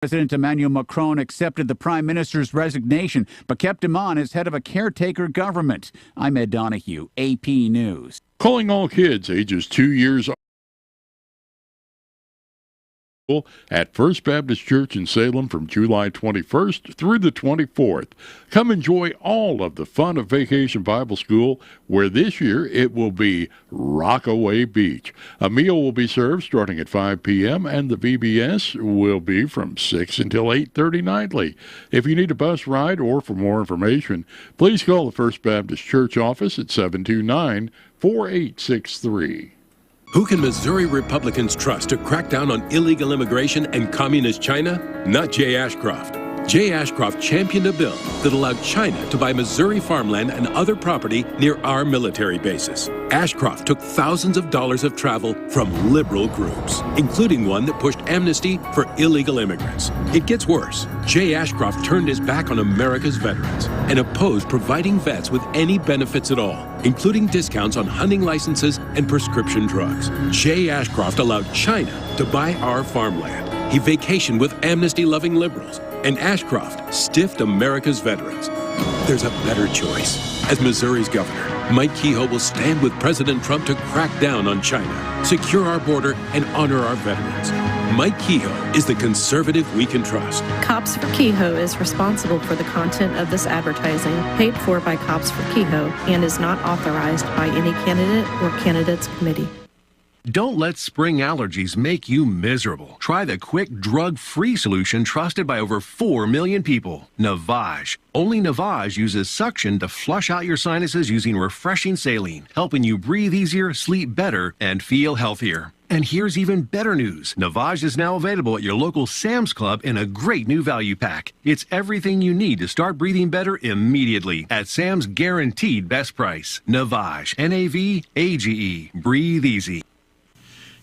President Emmanuel Macron accepted the Prime Minister's resignation, but kept him on as head of a caretaker government. I'm Ed Donahue, AP News. Calling all kids ages 2 years at First Baptist Church in Salem from July 21st through the 24th. Come enjoy all of the fun of Vacation Bible School, where this year it will be Rockaway Beach. A meal will be served starting at 5 p.m. and the VBS will be from 6 until 8:30 nightly. If you need a bus ride or for more information, please call the First Baptist Church office at 729-4863. Who can Missouri Republicans trust to crack down on illegal immigration and communist China? Not Jay Ashcroft. Jay Ashcroft championed a bill that allowed China to buy Missouri farmland and other property near our military bases. Ashcroft took thousands of dollars of travel from liberal groups, including one that pushed amnesty for illegal immigrants. It gets worse. Jay Ashcroft turned his back on America's veterans and opposed providing vets with any benefits at all, including discounts on hunting licenses and prescription drugs. Jay Ashcroft allowed China to buy our farmland. He vacationed with amnesty-loving liberals, and Ashcroft stiffed America's veterans. There's a better choice. As Missouri's governor, Mike Kehoe will stand with President Trump to crack down on China, secure our border, and honor our veterans. Mike Kehoe is the conservative we can trust. Cops for Kehoe is responsible for the content of this advertising, paid for by Cops for Kehoe, and is not authorized by any candidate or candidates committee. Don't let spring allergies make you miserable. Try the quick, drug-free solution trusted by over 4 million people, Navage. Only Navage uses suction to flush out your sinuses using refreshing saline, helping you breathe easier, sleep better, and feel healthier. And here's even better news. Navage is now available at your local Sam's Club in a great new value pack. It's everything you need to start breathing better immediately at Sam's guaranteed best price. Navage, N-A-V-A-G-E. Breathe easy.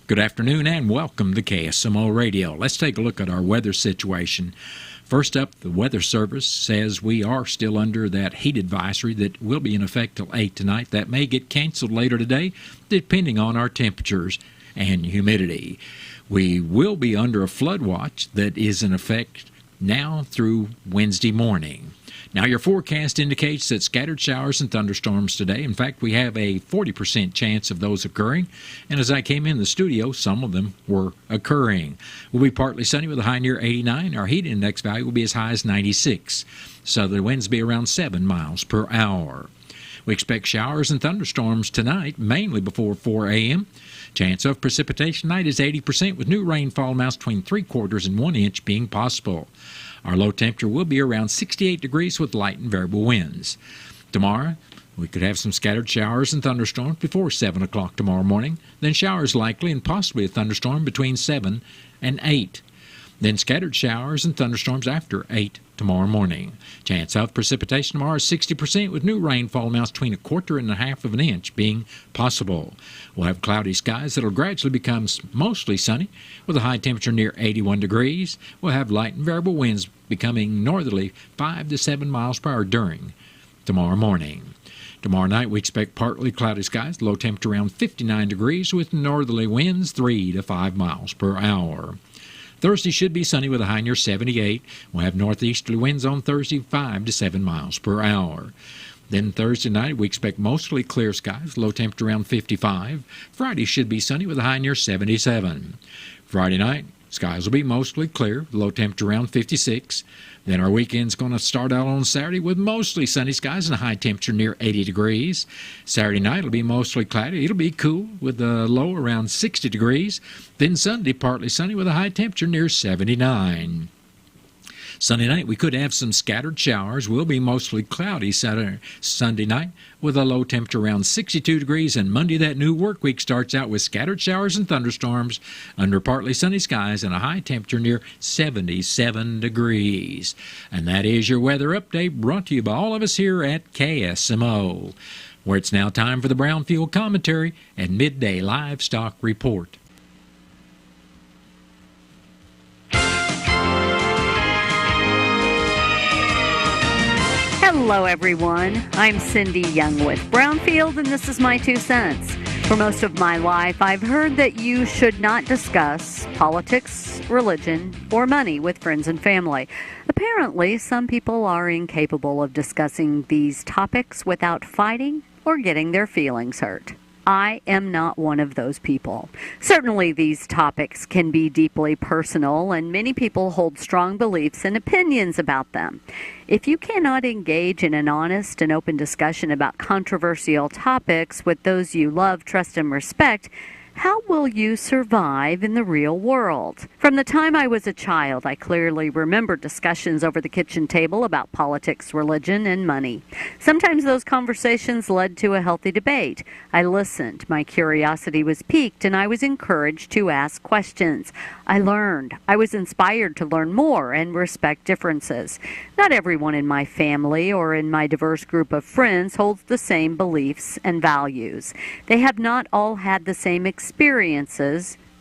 Good afternoon and welcome to KSMO Radio. Let's take a look at our weather situation. First up, the Weather Service says we are still under that heat advisory that will be in effect till 8 tonight. That may get canceled later today, depending on our temperatures and humidity. We will be under a flood watch that is in effect now through Wednesday morning. Now, your forecast indicates that scattered showers and thunderstorms today. In fact, we have a 40% chance of those occurring. And as I came in the studio, some of them were occurring. We'll be partly sunny with a high near 89. Our heat index value will be as high as 96. Southerly winds be around 7 miles per hour. We expect showers and thunderstorms tonight, mainly before 4 a.m. Chance of precipitation tonight is 80%, with new rainfall amounts between 3/4 and 1 inch being possible. Our low temperature will be around 68 degrees with light and variable winds. Tomorrow, we could have some scattered showers and thunderstorms before 7 o'clock tomorrow morning, then showers likely and possibly a thunderstorm between 7 and 8. Then scattered showers and thunderstorms after 8 tomorrow morning. Chance of precipitation tomorrow is 60%, with new rainfall amounts between 1/4 and 1/2 of an inch being possible. We'll have cloudy skies that will gradually become mostly sunny, with a high temperature near 81 degrees. We'll have light and variable winds becoming northerly 5 to 7 miles per hour during tomorrow morning. Tomorrow night, we expect partly cloudy skies, low temperature around 59 degrees, with northerly winds 3 to 5 miles per hour. Thursday should be sunny with a high near 78. We'll have northeasterly winds on Thursday, 5 to 7 miles per hour. Then Thursday night, we expect mostly clear skies, low temperature around 55. Friday should be sunny with a high near 77. Friday night, skies will be mostly clear, low temperature around 56. Then our weekend's going to start out on Saturday with mostly sunny skies and a high temperature near 80 degrees. Saturday night will be mostly cloudy. It'll be cool with a low around 60 degrees. Then Sunday, partly sunny with a high temperature near 79. Sunday night, we could have some scattered showers. We'll be mostly cloudy Sunday night with a low temperature around 62 degrees. And Monday, that new work week starts out with scattered showers and thunderstorms under partly sunny skies and a high temperature near 77 degrees. And that is your weather update brought to you by all of us here at KSMO, where it's now time for the Brownfield Commentary and Midday Livestock Report. Hello, everyone. I'm Cindy Young with Brownfield, and this is my 2 cents. For most of my life, I've heard that you should not discuss politics, religion, or money with friends and family. Apparently, some people are incapable of discussing these topics without fighting or getting their feelings hurt. I am not one of those people. Certainly, these topics can be deeply personal, and many people hold strong beliefs and opinions about them. If you cannot engage in an honest and open discussion about controversial topics with those you love, trust, and respect, how will you survive in the real world? From the time I was a child, I clearly remember discussions over the kitchen table about politics, religion, and money. Sometimes those conversations led to a healthy debate. I listened, my curiosity was piqued, and I was encouraged to ask questions. I learned. I was inspired to learn more and respect differences. Not everyone in my family or in my diverse group of friends holds the same beliefs and values. They have not all had the same experiences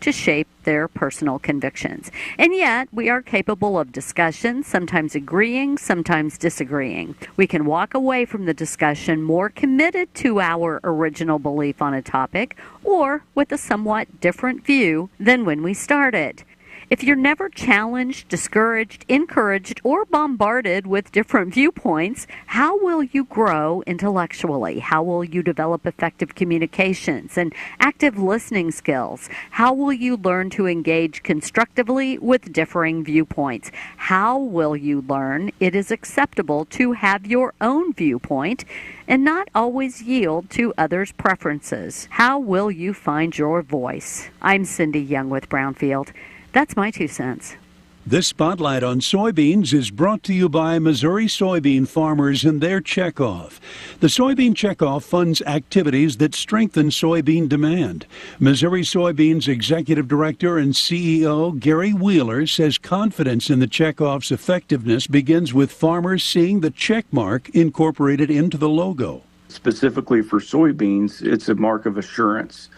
to shape their personal convictions. And yet, we are capable of discussion, sometimes agreeing, sometimes disagreeing. We can walk away from the discussion more committed to our original belief on a topic, or with a somewhat different view than when we started. If you're never challenged, discouraged, encouraged, or bombarded with different viewpoints, how will you grow intellectually? How will you develop effective communications and active listening skills? How will you learn to engage constructively with differing viewpoints? How will you learn it is acceptable to have your own viewpoint and not always yield to others' preferences? How will you find your voice? I'm Cindy Young with Brownfield. That's my 2 cents. This Spotlight on Soybeans is brought to you by Missouri soybean farmers and their checkoff. The Soybean Checkoff funds activities that strengthen soybean demand. Missouri Soybeans Executive Director and CEO Gary Wheeler says confidence in the checkoff's effectiveness begins with farmers seeing the check mark incorporated into the logo. Specifically for soybeans, it's a mark of assurance,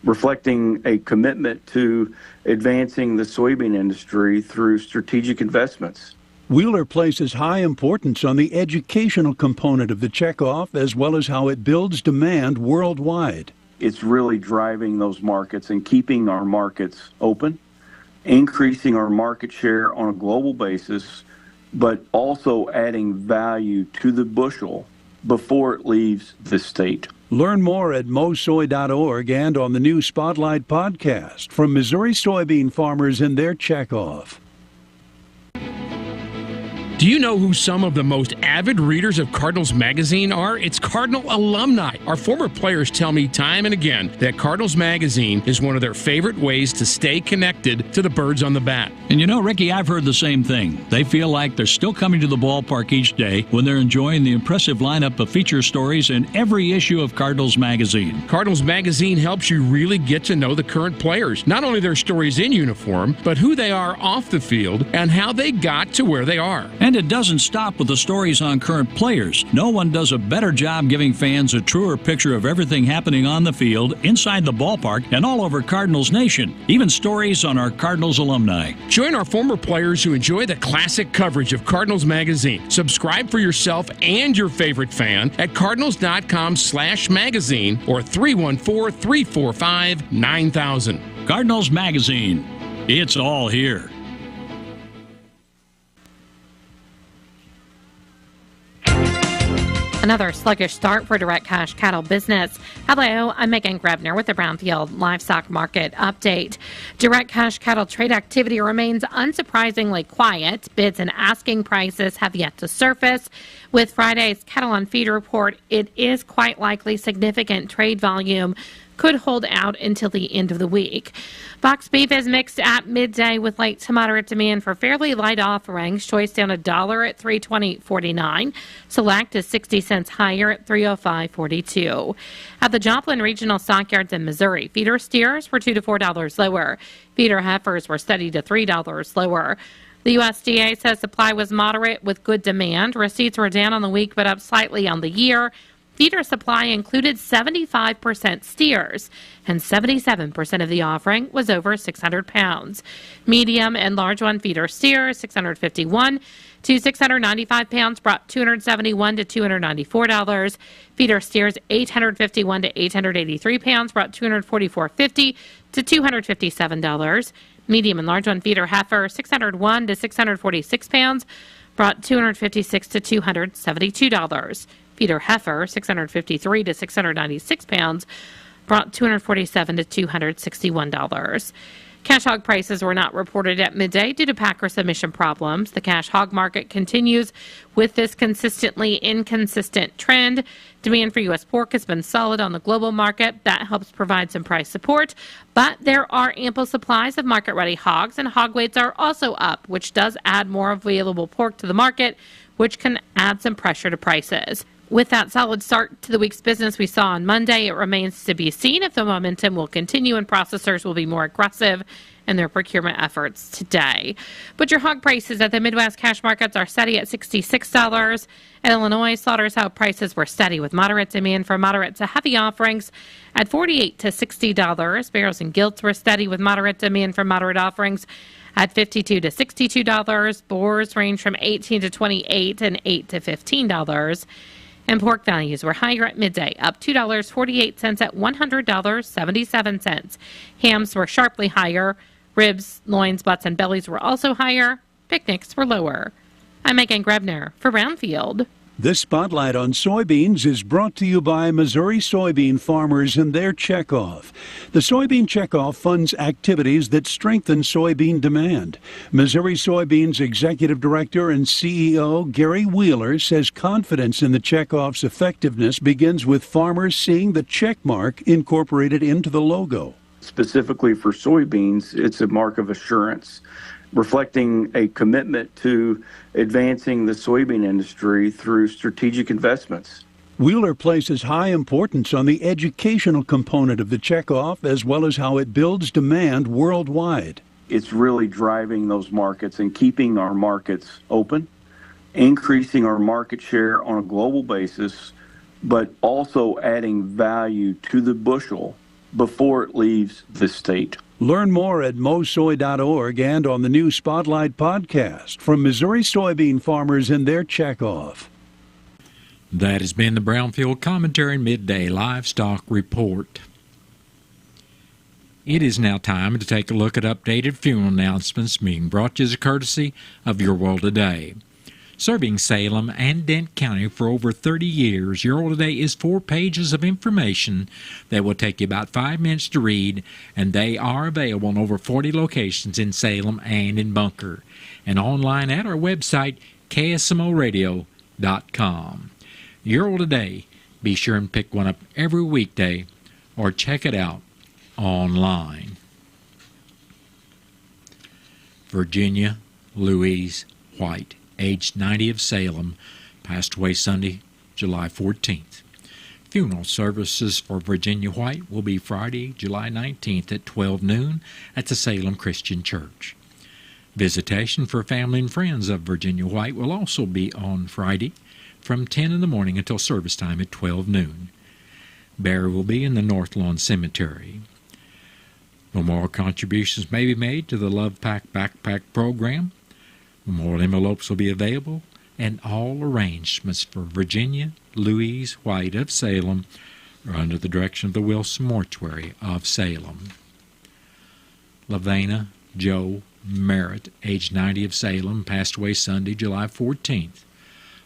reflecting a commitment to advancing the soybean industry through strategic investments. Wheeler places high importance on the educational component of the checkoff as well as how it builds demand worldwide. It's really driving those markets and keeping our markets open, increasing our market share on a global basis, but also adding value to the bushel before it leaves the state. Learn more at mosoy.org and on the new Spotlight podcast from Missouri soybean farmers and their checkoff. Do you know who some of the most avid readers of Cardinals Magazine are? It's Cardinal alumni. Our former players tell me time and again that Cardinals Magazine is one of their favorite ways to stay connected to the birds on the bat. And you know, Ricky, I've heard the same thing. They feel like they're still coming to the ballpark each day when they're enjoying the impressive lineup of feature stories in every issue of Cardinals Magazine. Cardinals Magazine helps you really get to know the current players, not only their stories in uniform, but who they are off the field and how they got to where they are. And it doesn't stop with the stories on current players. No one does a better job giving fans a truer picture of everything happening on the field, inside the ballpark, and all over Cardinals Nation. Even stories on our Cardinals alumni. Join our former players who enjoy the classic coverage of Cardinals Magazine. Subscribe for yourself and your favorite fan at cardinals.com/magazine or 314-345-9000. Cardinals Magazine. It's all here. Another sluggish start for direct cash cattle business. Hello, I'm Megan Grebner with the Brownfield Livestock Market Update. Direct cash cattle trade activity remains unsurprisingly quiet. Bids and asking prices have yet to surface. With Friday's cattle on feed report, it is quite likely significant trade volume could hold out until the end of the week. Box beef is mixed at midday with light to moderate demand for fairly light offerings. Choice down $1 at $320.49. Select is 60 cents higher at $305.42. At the Joplin Regional Stockyards in Missouri, feeder steers were $2 to $4 lower. Feeder heifers were steady to $3 lower. The USDA says supply was moderate with good demand. Receipts were down on the week but up slightly on the year. Feeder supply included 75% steers, and 77% of the offering was over 600 pounds. Medium and large one feeder steers, 651 to 695 pounds, brought $271 to $294. Feeder steers, 851 to 883 pounds, brought $244.50 to $257. Medium and large one feeder heifer, 601 to 646 pounds, brought $256 to $272. Feeder heifer, 653 to 696 pounds, brought $247 to $261. Cash hog prices were not reported at midday due to packer submission problems. The cash hog market continues with this consistently inconsistent trend. Demand for U.S. pork has been solid on the global market. That helps provide some price support. But there are ample supplies of market-ready hogs, and hog weights are also up, which does add more available pork to the market, which can add some pressure to prices. With that solid start to the week's business we saw on Monday, it remains to be seen if the momentum will continue and processors will be more aggressive in their procurement efforts today. Butcher hog prices at the Midwest cash markets are steady at $66. In Illinois, slaughterhouse prices were steady with moderate demand for moderate to heavy offerings at $48 to $60. Barrels and gilts were steady with moderate demand for moderate offerings at $52 to $62. Boars range from $18 to $28 and $8 to $15. And pork values were higher at midday, up $2.48 at $100.77. Hams were sharply higher. Ribs, loins, butts, and bellies were also higher. Picnics were lower. I'm Megan Grebner for Brownfield. This spotlight on soybeans is brought to you by Missouri soybean farmers and their checkoff. The soybean checkoff funds activities that strengthen soybean demand. Missouri Soybeans Executive Director and CEO Gary Wheeler says confidence in the checkoff's effectiveness begins with farmers seeing the check mark incorporated into the logo. Specifically for soybeans, it's a mark of assurance, reflecting a commitment to advancing the soybean industry through strategic investments. Wheeler places high importance on the educational component of the checkoff as well as how it builds demand worldwide. It's really driving those markets and keeping our markets open, increasing our market share on a global basis, but also adding value to the bushel before it leaves the state. Learn more at mosoy.org and on the new Spotlight podcast from Missouri soybean farmers and their checkoff. That has been the Brownfield Commentary Midday Livestock Report. It is now time to take a look at updated funeral announcements being brought to you as a courtesy of Your World Today. Serving Salem and Dent County for over 30 years, Your World Today is 4 pages of information that will take you about 5 minutes to read, and they are available in over 40 locations in Salem and in Bunker, and online at our website, KSMOradio.com. Your World Today, be sure and pick one up every weekday or check it out online. Virginia Louise White, aged 90 of Salem, passed away Sunday, July 14th. Funeral services for Virginia White will be Friday, July 19th at 12 noon at the Salem Christian Church. Visitation for family and friends of Virginia White will also be on Friday from 10 in the morning until service time at 12 noon. Burial will be in the North Lawn Cemetery. Memorial contributions may be made to the Love Pack Backpack Program. Memorial envelopes will be available, and all arrangements for Virginia Louise White of Salem are under the direction of the Wilson Mortuary of Salem. Lavana Joe Merritt, age 90 of Salem, passed away Sunday, July 14th.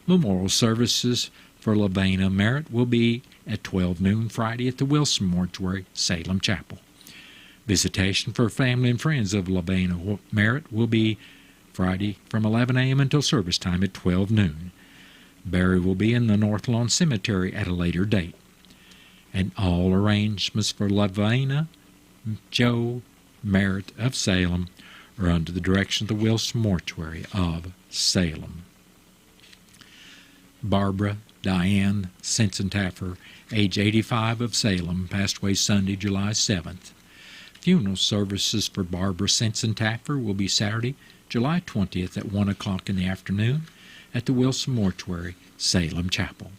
Memorial services for Lavana Merritt will be at 12 noon Friday at the Wilson Mortuary, Salem Chapel. Visitation for family and friends of Lavana Merritt will be Friday from 11 a.m. until service time at 12 noon. Burial will be in the North Lawn Cemetery at a later date. And all arrangements for Lavana Joe Merritt of Salem are under the direction of the Wilson Mortuary of Salem. Barbara Diane Sensentaffer, age 85 of Salem, passed away Sunday, July 7th. Funeral services for Barbara Sensentaffer will be Saturday, July 20th at 1 o'clock in the afternoon at the Wilson Mortuary, Salem Chapel.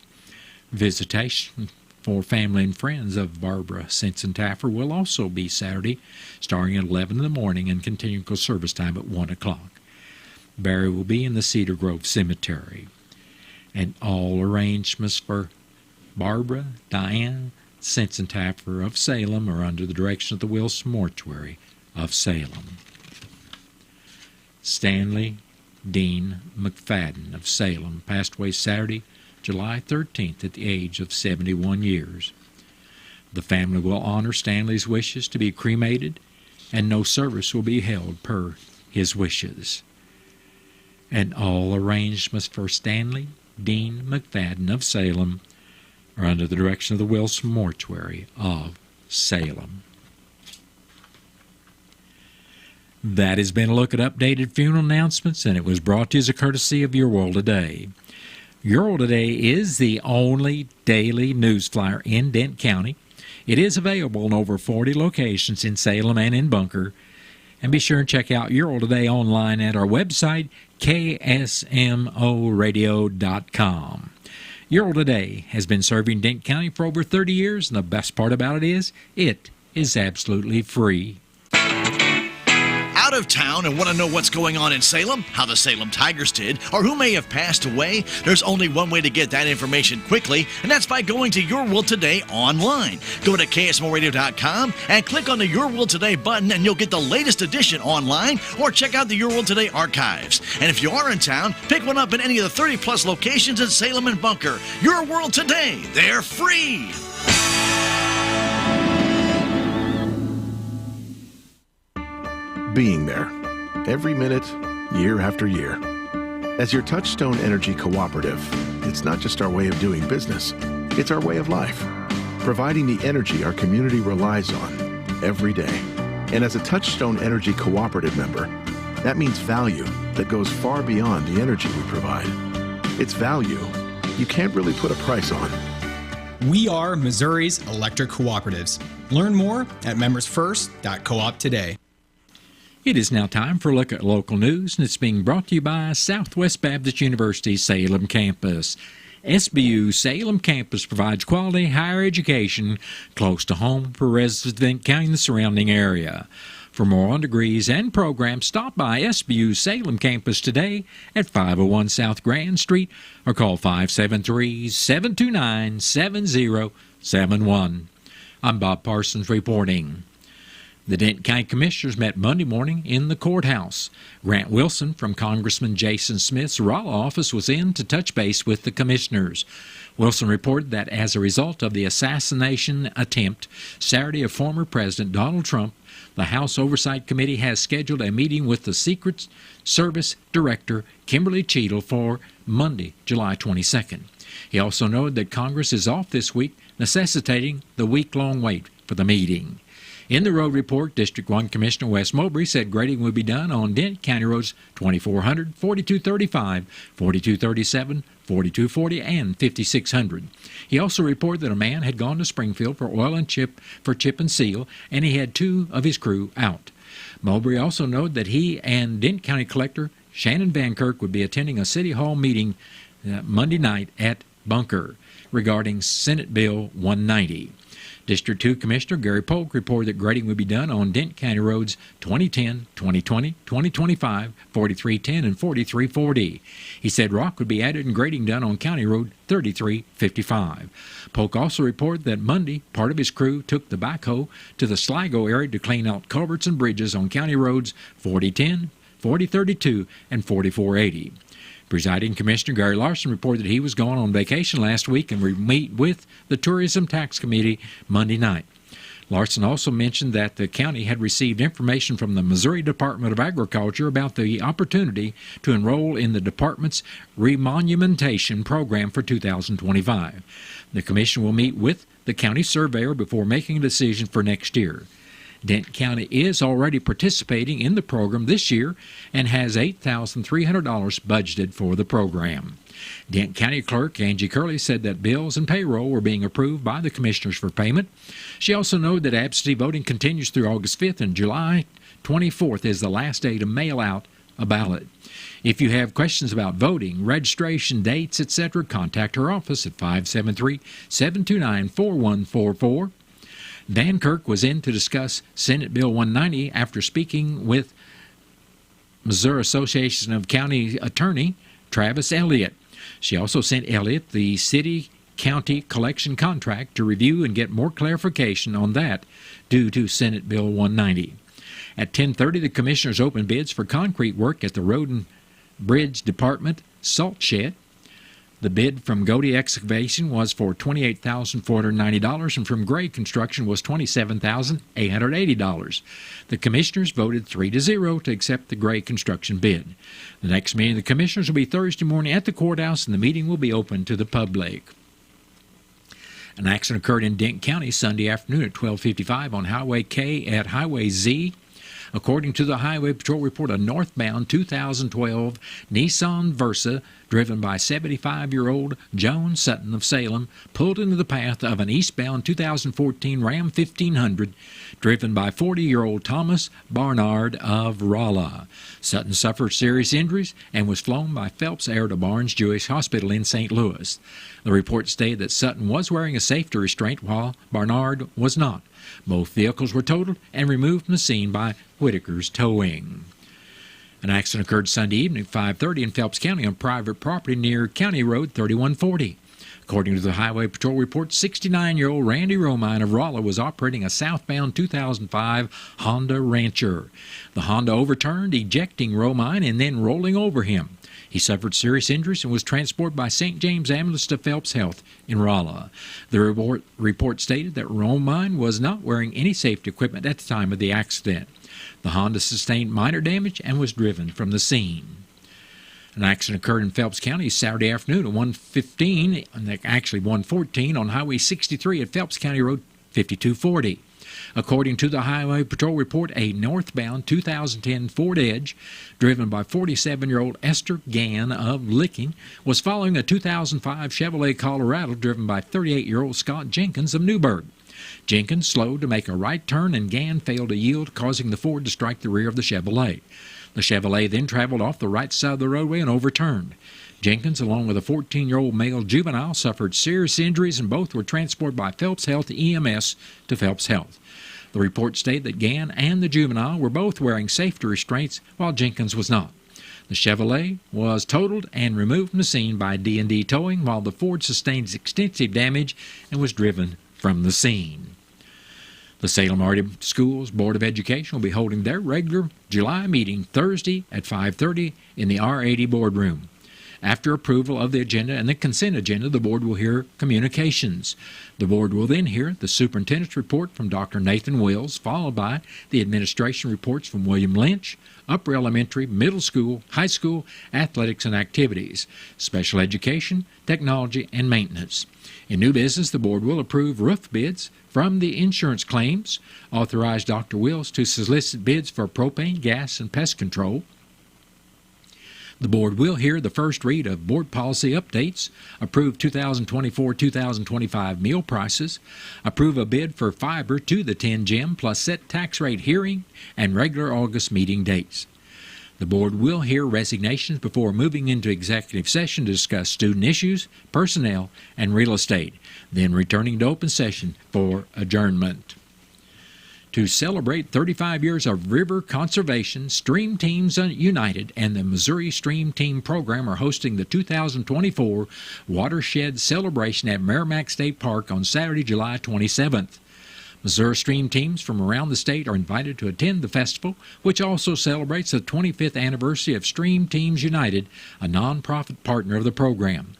Visitation for family and friends of Barbara Sensen-Taffer will also be Saturday, starting at 11 in the morning and continuing service time at 1 o'clock. Burial will be in the Cedar Grove Cemetery. And all arrangements for Barbara Diane Sensen-Taffer of Salem are under the direction of the Wilson Mortuary of Salem. Stanley Dean McFadden of Salem passed away Saturday, July 13th at the age of 71 years. The family will honor Stanley's wishes to be cremated, and no service will be held per his wishes. And all arrangements for Stanley Dean McFadden of Salem are under the direction of the Wilson Mortuary of Salem. That has been a look at updated funeral announcements, and it was brought to you as a courtesy of Your World Today. Your World Today is the only daily news flyer in Dent County. It is available in over 40 locations in Salem and in Bunker. And be sure and check out Your World Today online at our website, KSMOradio.com. Your World Today has been serving Dent County for over 30 years, and the best part about it is absolutely free. Out of town and want to know what's going on in Salem, how the Salem Tigers did, or who may have passed away? There's only one way to get that information quickly, and that's by going to Your World Today online. Go to KSMOradio.com and click on the Your World Today button, and you'll get the latest edition online, or check out the Your World Today archives. And if you are in town, pick one up in any of the 30-plus locations in Salem and Bunker. Your World Today, they're free! Being there, every minute, year after year. As your Touchstone Energy Cooperative, it's not just our way of doing business, it's our way of life, providing the energy our community relies on every day. And as a Touchstone Energy Cooperative member, that means value that goes far beyond the energy we provide. It's value you can't really put a price on. We are Missouri's electric cooperatives. Learn more at membersfirst.coop today. It is now time for a look at local news, and it's being brought to you by Southwest Baptist University Salem Campus. SBU Salem Campus provides quality higher education close to home for residents of Dent County and the surrounding area. For more on degrees and programs, stop by SBU Salem Campus today at 501 South Grand Street or call 573-729-7071. I'm Bob Parsons reporting. The Dent County Commissioners met Monday morning in the courthouse. Grant Wilson from Congressman Jason Smith's Rolla office was in to touch base with the commissioners. Wilson reported that as a result of the assassination attempt Saturday of former President Donald Trump, the House Oversight Committee has scheduled a meeting with the Secret Service Director Kimberly Cheadle for Monday, July 22nd. He also noted that Congress is off this week, necessitating the week-long wait for the meeting. In the road report, District 1 Commissioner Wes Mowbray said grading will be done on Dent County roads 2400, 4235, 4237, 4240, and 5600. He also reported that a man had gone to Springfield for oil and chip and seal, and he had two of his crew out. Mowbray also noted that he and Dent County Collector Shannon Van Kirk would be attending a City Hall meeting Monday night at Bunker regarding Senate Bill 190. District 2 Commissioner Gary Polk reported that grading would be done on Dent County roads 2010, 2020, 2025, 4310, and 4340. He said rock would be added and grading done on County Road 3355. Polk also reported that Monday, part of his crew took the backhoe to the Sligo area to clean out culverts and bridges on County roads 4010, 4032, and 4480. Presiding Commissioner Gary Larson reported that he was gone on vacation last week and would meet with the Tourism Tax Committee Monday night. Larson also mentioned that the county had received information from the Missouri Department of Agriculture about the opportunity to enroll in the department's remonumentation program for 2025. The commission will meet with the county surveyor before making a decision for next year. Dent County is already participating in the program this year and has $8,300 budgeted for the program. Dent County Clerk Angie Curley said that bills and payroll were being approved by the commissioners for payment. She also noted that absentee voting continues through August 5th and July 24th is the last day to mail out a ballot. If you have questions about voting, registration, dates, etc., contact her office at 573-729-4144. Dan Kirk was in to discuss Senate Bill 190 after speaking with Missouri Association of County Attorney Travis Elliott. She also sent Elliott the city-county collection contract to review and get more clarification on that due to Senate Bill 190. At 10:30, the commissioners opened bids for concrete work at the Road and Bridge Department salt shed. The bid from Godey Excavation was for $28,490 and from Gray Construction was $27,880. The commissioners voted 3-0 to accept the Gray Construction bid. The next meeting of the commissioners will be Thursday morning at the courthouse, and the meeting will be open to the public. An accident occurred in Dent County Sunday afternoon at 12:55 on Highway K at Highway Z. According to the Highway Patrol report, a northbound 2012 Nissan Versa driven by 75-year-old Joan Sutton of Salem pulled into the path of an eastbound 2014 Ram 1500 driven by 40-year-old Thomas Barnard of Rolla. Sutton suffered serious injuries and was flown by Phelps Air to Barnes Jewish Hospital in St. Louis. The report stated that Sutton was wearing a safety restraint while Barnard was not. Both vehicles were totaled and removed from the scene by Whitaker's Towing. An accident occurred Sunday evening at 5:30 in Phelps County on private property near County Road 3140. According to the Highway Patrol report, 69-year-old Randy Romine of Rolla was operating a southbound 2005 Honda Rancher. The Honda overturned, ejecting Romine and then rolling over him. He suffered serious injuries and was transported by St. James Ambulance to Phelps Health in Rolla. The report stated that Romine was not wearing any safety equipment at the time of the accident. The Honda sustained minor damage and was driven from the scene. An accident occurred in Phelps County Saturday afternoon at 1:14 on Highway 63 at Phelps County Road 5240. According to the Highway Patrol report, a northbound 2010 Ford Edge, driven by 47-year-old Esther Gann of Licking, was following a 2005 Chevrolet Colorado driven by 38-year-old Scott Jenkins of Newburgh. Jenkins slowed to make a right turn and Gann failed to yield, causing the Ford to strike the rear of the Chevrolet. The Chevrolet then traveled off the right side of the roadway and overturned. Jenkins, along with a 14-year-old male juvenile, suffered serious injuries and both were transported by Phelps Health EMS to Phelps Health. The report stated that Gann and the juvenile were both wearing safety restraints while Jenkins was not. The Chevrolet was totaled and removed from the scene by D&D Towing while the Ford sustained extensive damage and was driven from the scene. The Salem Area Schools Board of Education will be holding their regular July meeting Thursday at 5:30 in the R80 boardroom. After approval of the agenda and the consent agenda, the board will hear communications. The board will then hear the superintendent's report from Dr. Nathan Wills, followed by the administration reports from William Lynch, upper elementary, middle school, high school, athletics and activities, special education, technology, and maintenance. In new business, the board will approve roof bids from the insurance claims, authorize Dr. Wills to solicit bids for propane, gas, and pest control. The board will hear the first read of board policy updates, approve 2024-2025 meal prices, approve a bid for fiber to the 10 gym, plus set tax rate hearing and regular August meeting dates. The board will hear resignations before moving into executive session to discuss student issues, personnel, and real estate, then returning to open session for adjournment. To celebrate 35 years of river conservation, Stream Teams United and the Missouri Stream Team Program are hosting the 2024 Watershed Celebration at Merrimack State Park on Saturday, July 27th. Missouri Stream Teams from around the state are invited to attend the festival, which also celebrates the 25th anniversary of Stream Teams United, a nonprofit partner of the program.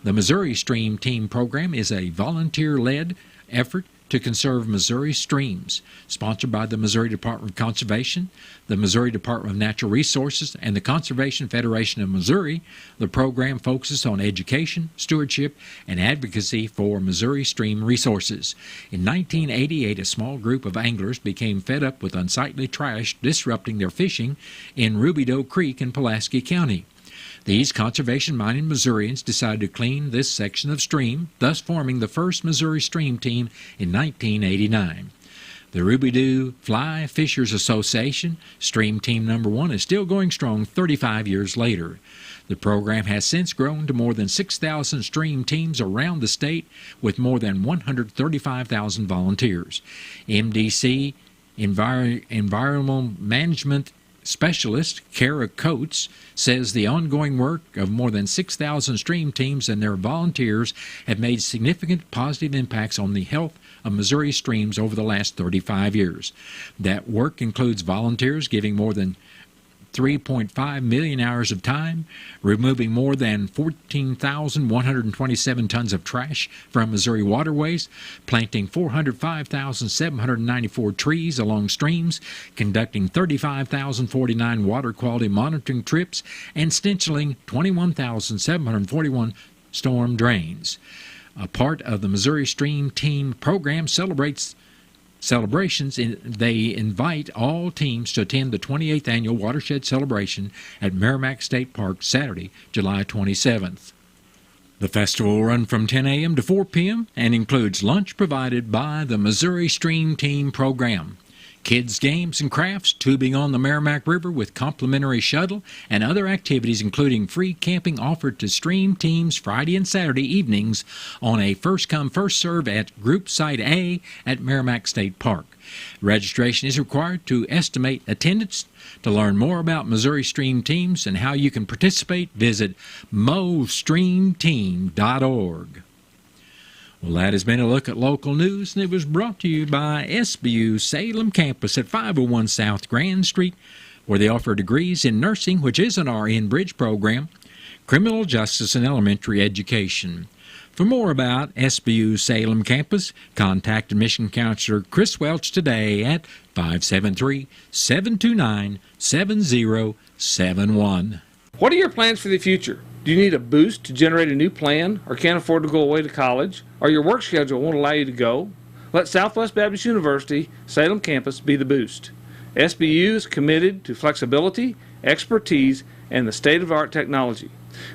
The Missouri Stream Team Program is a volunteer-led effort to conserve Missouri streams, sponsored by the Missouri Department of Conservation, the Missouri Department of Natural Resources, and the Conservation Federation of Missouri. The program focuses on education, stewardship, and advocacy for Missouri stream resources. In 1988, a small group of anglers became fed up with unsightly trash disrupting their fishing in Ruby Doe Creek in Pulaski County. These conservation-minded Missourians decided to clean this section of stream, thus forming the first Missouri Stream Team in 1989. The Ruby-Doo Fly Fishers Association Stream Team Number 1 is still going strong 35 years later. The program has since grown to more than 6,000 stream teams around the state with more than 135,000 volunteers. MDC Environmental Management Specialist Kara Coates says the ongoing work of more than 6,000 stream teams and their volunteers have made significant positive impacts on the health of Missouri streams over the last 35 years. That work includes volunteers giving more than 3.5 million hours of time, removing more than 14,127 tons of trash from Missouri waterways, planting 405,794 trees along streams, conducting 35,049 water quality monitoring trips, and stenciling 21,741 storm drains. A part of the Missouri Stream Team program celebrations. They invite all teams to attend the 28th Annual Watershed Celebration at Merrimack State Park Saturday, July 27th. The festival will run from 10 a.m. to 4 p.m. and includes lunch provided by the Missouri Stream Team program. Kids, games, and crafts, tubing on the Merrimack River with complimentary shuttle, and other activities including free camping offered to stream teams Friday and Saturday evenings on a first-come, first-served at Group Site A at Merrimack State Park. Registration is required to estimate attendance. To learn more about Missouri Stream Teams and how you can participate, visit mostreamteam.org. Well, that has been a look at local news, and it was brought to you by SBU Salem Campus at 501 South Grand Street, where they offer degrees in nursing, which is an RN Bridge program, criminal justice, and elementary education. For more about SBU Salem Campus, contact admission counselor Chris Welch today at 573-729-7071. What are your plans for the future? Do you need a boost to generate a new plan or can't afford to go away to college? Or your work schedule won't allow you to go? Let Southwest Baptist University Salem Campus be the boost. SBU is committed to flexibility, expertise, and the state-of-the-art technology.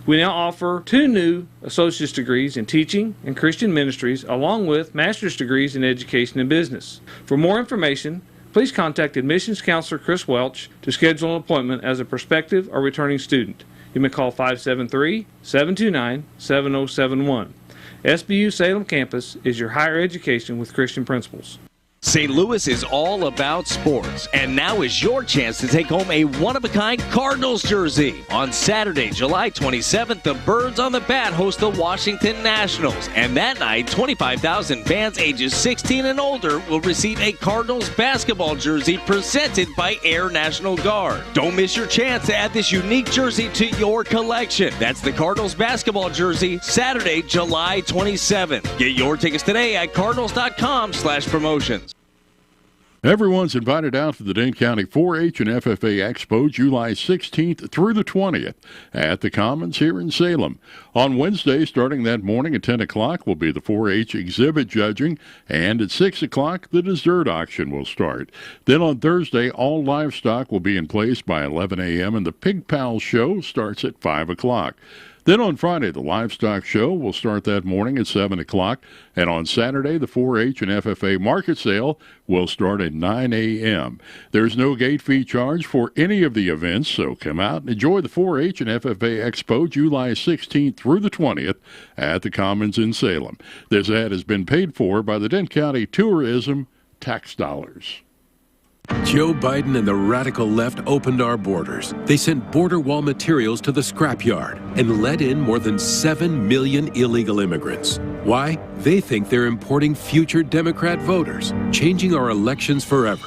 We now offer 2 new associate's degrees in teaching and Christian ministries, along with master's degrees in education and business. For more information, please contact admissions counselor Chris Welch to schedule an appointment as a prospective or returning student. You may call 573-729-7071. SBU Salem Campus is your higher education with Christian principles. St. Louis is all about sports, and now is your chance to take home a one-of-a-kind Cardinals jersey. On Saturday, July 27th, the Birds on the Bat host the Washington Nationals, and that night, 25,000 fans ages 16 and older will receive a Cardinals basketball jersey presented by Air National Guard. Don't miss your chance to add this unique jersey to your collection. That's the Cardinals basketball jersey, Saturday, July 27th. Get your tickets today at cardinals.com/promotions. Everyone's invited out to the Dane County 4-H and FFA Expo July 16th through the 20th at the Commons here in Salem. On Wednesday, starting that morning at 10 o'clock, will be the 4-H exhibit judging, and at 6 o'clock, the dessert auction will start. Then on Thursday, all livestock will be in place by 11 a.m., and the Pig Pal Show starts at 5 o'clock. Then on Friday, the Livestock Show will start that morning at 7 o'clock. And on Saturday, the 4-H and FFA Market Sale will start at 9 a.m. There's no gate fee charge for any of the events, so come out and enjoy the 4-H and FFA Expo July 16th through the 20th at the Commons in Salem. This ad has been paid for by the Dane County Tourism tax dollars. Joe Biden and the radical left opened our borders. They sent border wall materials to the scrapyard and let in more than 7 million illegal immigrants. Why? They think they're importing future Democrat voters, changing our elections forever.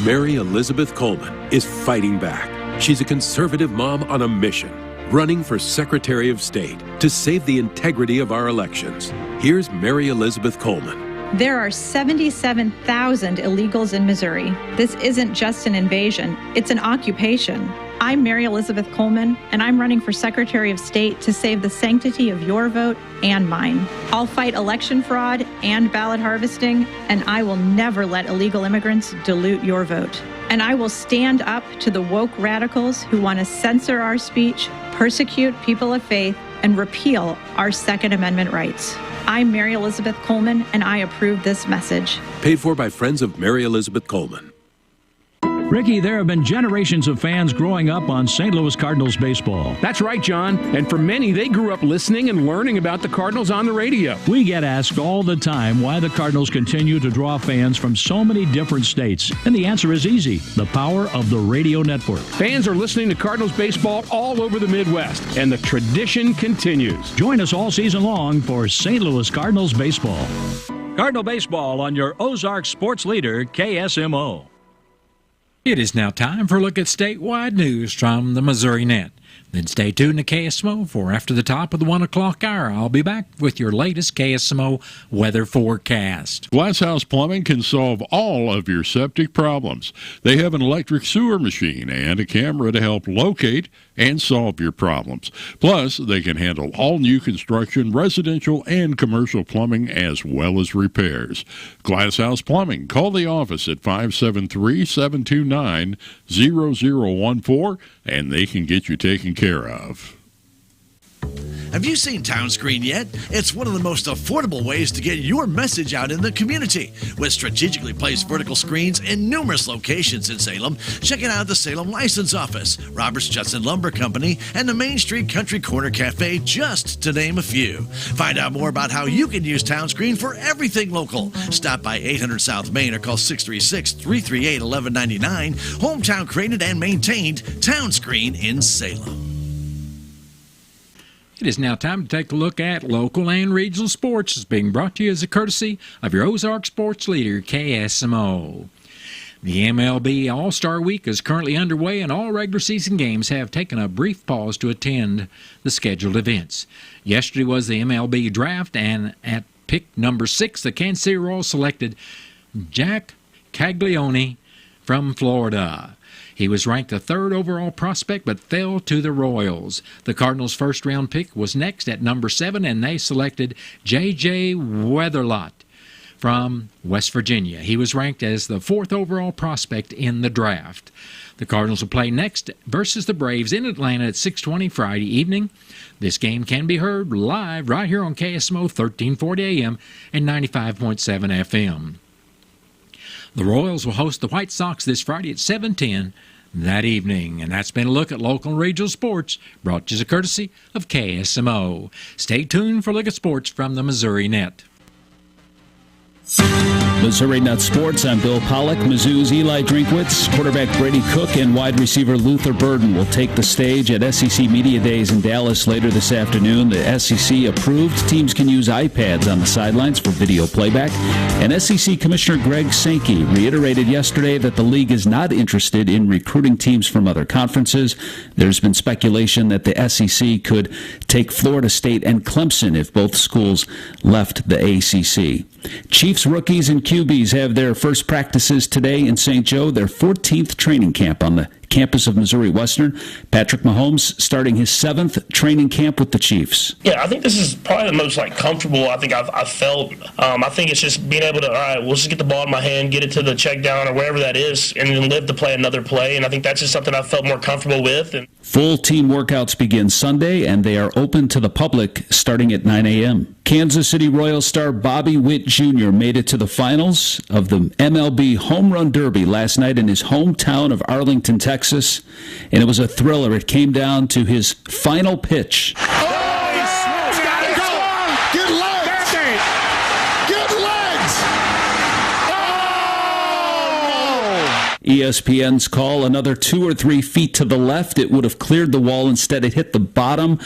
Mary Elizabeth Coleman is fighting back. She's a conservative mom on a mission, running for Secretary of State to save the integrity of our elections. Here's Mary Elizabeth Coleman. There are 77,000 illegals in Missouri. This isn't just an invasion, it's an occupation. I'm Mary Elizabeth Coleman, and I'm running for Secretary of State to save the sanctity of your vote and mine. I'll fight election fraud and ballot harvesting, and I will never let illegal immigrants dilute your vote. And I will stand up to the woke radicals who want to censor our speech, persecute people of faith, and repeal our Second Amendment rights. I'm Mary Elizabeth Coleman, and I approve this message. Paid for by Friends of Mary Elizabeth Coleman. Ricky, there have been generations of fans growing up on St. Louis Cardinals baseball. That's right, John. And for many, they grew up listening and learning about the Cardinals on the radio. We get asked all the time why the Cardinals continue to draw fans from so many different states. And the answer is easy: the power of the radio network. Fans are listening to Cardinals baseball all over the Midwest, and the tradition continues. Join us all season long for St. Louis Cardinals baseball. Cardinal baseball on your Ozark sports leader, KSMO. It is now time for a look at statewide news from the Missouri Net. Then stay tuned to KSMO for after the top of the 1 o'clock hour. I'll be back with your latest KSMO weather forecast. Glasshouse Plumbing can solve all of your septic problems. They have an electric sewer machine and a camera to help locate and solve your problems. Plus, they can handle all new construction, residential and commercial plumbing, as well as repairs. Glasshouse Plumbing. Call the office at 573-729-0014, and they can get you taken care of. Have you seen Town Screen yet? It's one of the most affordable ways to get your message out in the community. With strategically placed vertical screens in numerous locations in Salem, check it out at the Salem License Office, Roberts Judson Lumber Company, and the Main Street Country Corner Cafe, just to name a few. Find out more about how you can use Town Screen for everything local. Stop by 800 South Main or call 636-338-1199. Hometown created and maintained, Town Screen in Salem. It is now time to take a look at local and regional sports. It's being brought to you as a courtesy of your Ozark sports leader, KSMO. The MLB All-Star Week is currently underway, and all regular season games have taken a brief pause to attend the scheduled events. Yesterday was the MLB Draft, and at pick number 6, the Kansas City Royals selected Jack Caglione from Florida. He was ranked the 3rd overall prospect, but fell to the Royals. The Cardinals' first-round pick was next at number 7, and they selected J.J. Weatherlot from West Virginia. He was ranked as the 4th overall prospect in the draft. The Cardinals will play next versus the Braves in Atlanta at 6:20 Friday evening. This game can be heard live right here on KSMO 1340 AM and 95.7 FM. The Royals will host the White Sox this Friday at 7:10 that evening. And that's been a look at local and regional sports, brought to you as a courtesy of KSMO. Stay tuned for a look at sports from the Missouri Net. Missouri Net Sports, I'm Bill Pollock. Mizzou's Eli Drinkwitz, quarterback Brady Cook, and wide receiver Luther Burden will take the stage at SEC Media Days in Dallas later this afternoon. The SEC approved teams can use iPads on the sidelines for video playback. And SEC Commissioner Greg Sankey reiterated yesterday that the league is not interested in recruiting teams from other conferences. There's been speculation that the SEC could take Florida State and Clemson if both schools left the ACC. Chiefs rookies and QBs have their first practices today in St. Joe, their 14th training camp on the campus of Missouri Western. Patrick Mahomes starting his 7th training camp with the Chiefs. Yeah, I think this is probably the most comfortable I think I've felt. I think it's just being able to, all right, we'll just get the ball in my hand, get it to the check down or wherever that is, and then live to play another play. And I think that's just something I've felt more comfortable with. And full team workouts begin Sunday, and they are open to the public starting at 9 a.m. Kansas City Royals star Bobby Witt Jr. made it to the finals of the MLB Home Run Derby last night in his hometown of Arlington, Texas, and it was a thriller. It came down to his final pitch. ESPN's call, another 2 or 3 feet to the left, it would have cleared the wall. Instead, it hit the bottom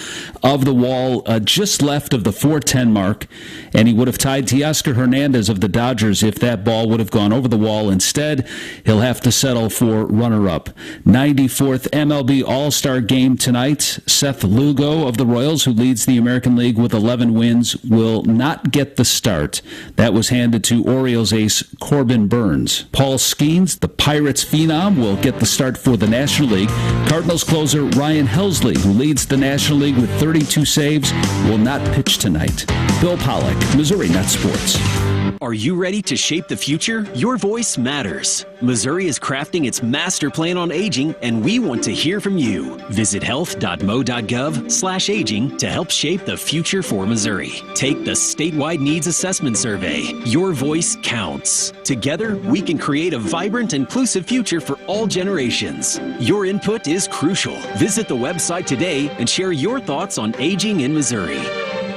of the wall, just left of the 410 mark, and he would have tied Teoscar Hernandez of the Dodgers if that ball would have gone over the wall. Instead, he'll have to settle for runner-up. 94th MLB All-Star Game tonight. Seth Lugo of the Royals, who leads the American League with 11 wins, will not get the start. That was handed to Orioles ace Corbin Burns. Paul Skeens, the Pirates phenom, will get the start for the National League. Cardinals closer Ryan Helsley, who leads the National League with 32 saves, will not pitch tonight. Bill Pollock, Missouri Net Sports. Are you ready to shape the future? Your voice matters. Missouri is crafting its master plan on aging, and we want to hear from you. Visit health.mo.gov/aging to help shape the future for Missouri. Take the statewide needs assessment survey. Your voice counts. Together, we can create a vibrant, inclusive future for all generations. Your input is crucial. Visit the website today and share your thoughts on aging in Missouri.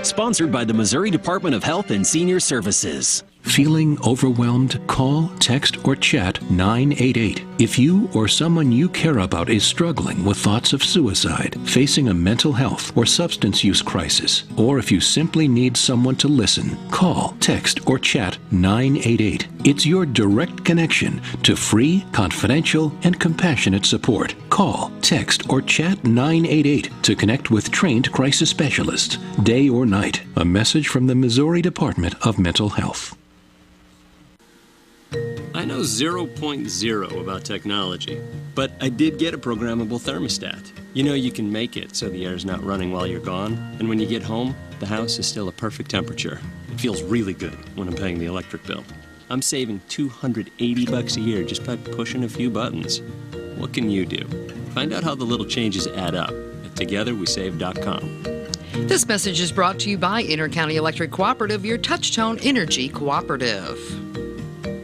Sponsored by the Missouri Department of Health and Senior Services. Feeling overwhelmed? Call, text, or chat 988. If you or someone you care about is struggling with thoughts of suicide, facing a mental health or substance use crisis, or if you simply need someone to listen, call, text, or chat 988. It's your direct connection to free, confidential, and compassionate support. Call, text, or chat 988 to connect with trained crisis specialists, day or night. A message from the Missouri Department of Mental Health. I know 0.0 about technology, but I did get a programmable thermostat. You know you can make it so the air's not running while you're gone, and when you get home, the house is still a perfect temperature. It feels really good when I'm paying the electric bill. I'm saving $280 a year just by pushing a few buttons. What can you do? Find out how the little changes add up at togetherwesave.com. This message is brought to you by Intercounty Electric Cooperative, your touch-tone energy cooperative.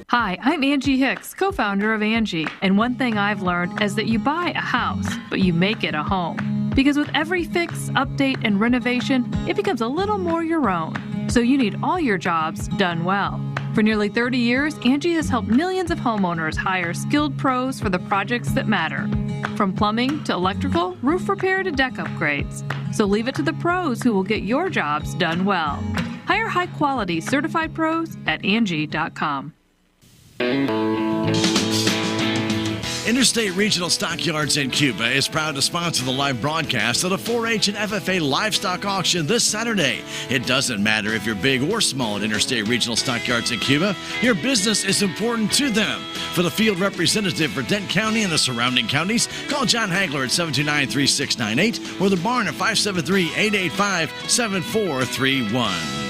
Hi, I'm Angie Hicks, co-founder of Angie, and one thing I've learned is that you buy a house, but you make it a home. Because with every fix, update, and renovation, it becomes a little more your own. So you need all your jobs done well. For nearly 30 years, Angie has helped millions of homeowners hire skilled pros for the projects that matter. From plumbing to electrical, roof repair to deck upgrades. So leave it to the pros who will get your jobs done well. Hire high-quality certified pros at Angie.com. Interstate Regional Stockyards in Cuba is proud to sponsor the live broadcast of the 4-H and FFA livestock auction this Saturday. It doesn't matter if you're big or small at Interstate Regional Stockyards in Cuba, your business is important to them. For the field representative for Dent County and the surrounding counties, call John Hagler at 729-3698 or the barn at 573-885-7431.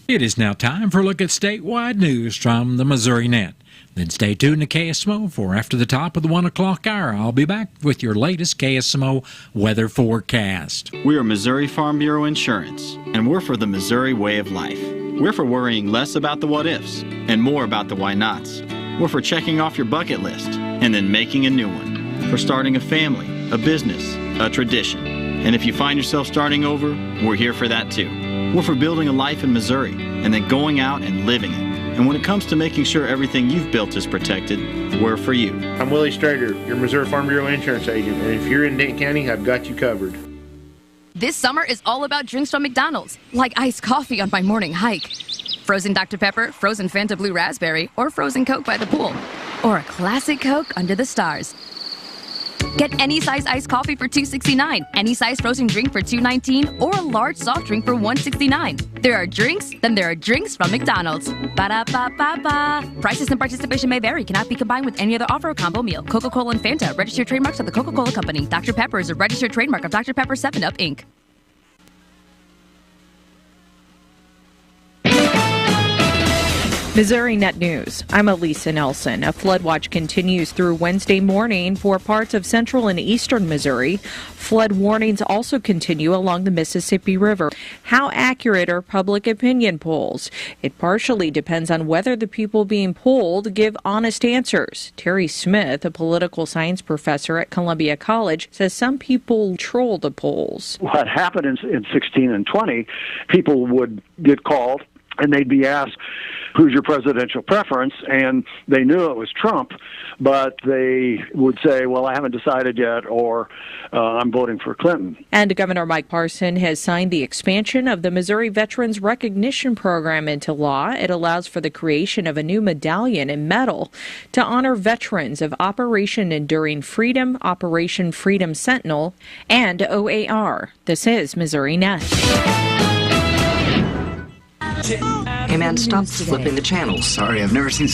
It is now time for a look at statewide news from the Missouri Net. Then stay tuned to KSMO for after the top of the 1 o'clock hour. I'll be back with your latest KSMO weather forecast. We are Missouri Farm Bureau Insurance, and we're for the Missouri way of life. We're for worrying less about the what-ifs and more about the why-nots. We're for checking off your bucket list and then making a new one. For starting a family, a business, a tradition. And if you find yourself starting over, we're here for that too. We're for building a life in Missouri and then going out and living it. And when it comes to making sure everything you've built is protected, we're for you. I'm Willie Strader, your Missouri Farm Bureau insurance agent, and if you're in Dent County, I've got you covered. This summer is all about drinks from McDonald's, like iced coffee on my morning hike, frozen Dr. Pepper, frozen Fanta Blue Raspberry, or frozen Coke by the pool, or a classic Coke under the stars. Get any size iced coffee for $2.69, any size frozen drink for $2.19, or a large soft drink for $1.69. There are drinks, then there are drinks from McDonald's. Ba-da-ba-ba-ba. Prices and participation may vary. Cannot be combined with any other offer or combo meal. Coca-Cola and Fanta, registered trademarks of the Coca-Cola Company. Dr. Pepper is a registered trademark of Dr. Pepper 7-Up, Inc. Missouri Net News. I'm Elisa Nelson. A flood watch continues through Wednesday morning for parts of central and eastern Missouri. Flood warnings also continue along the Mississippi River. How accurate are public opinion polls? It partially depends on whether the people being polled give honest answers. Terry Smith, a political science professor at Columbia College, says some people troll the polls. What happened in 16 and 20, people would get called and they'd be asked, who's your presidential preference? And they knew it was Trump, but they would say, well, I haven't decided yet, or I'm voting for Clinton. And Governor Mike Parson has signed the expansion of the Missouri Veterans Recognition Program into law. It allows for the creation of a new medallion and medal to honor veterans of Operation Enduring Freedom, Operation Freedom Sentinel, and OAR. This is Missouri Net. Hey man, stop flipping the channels. Sorry, I've never seen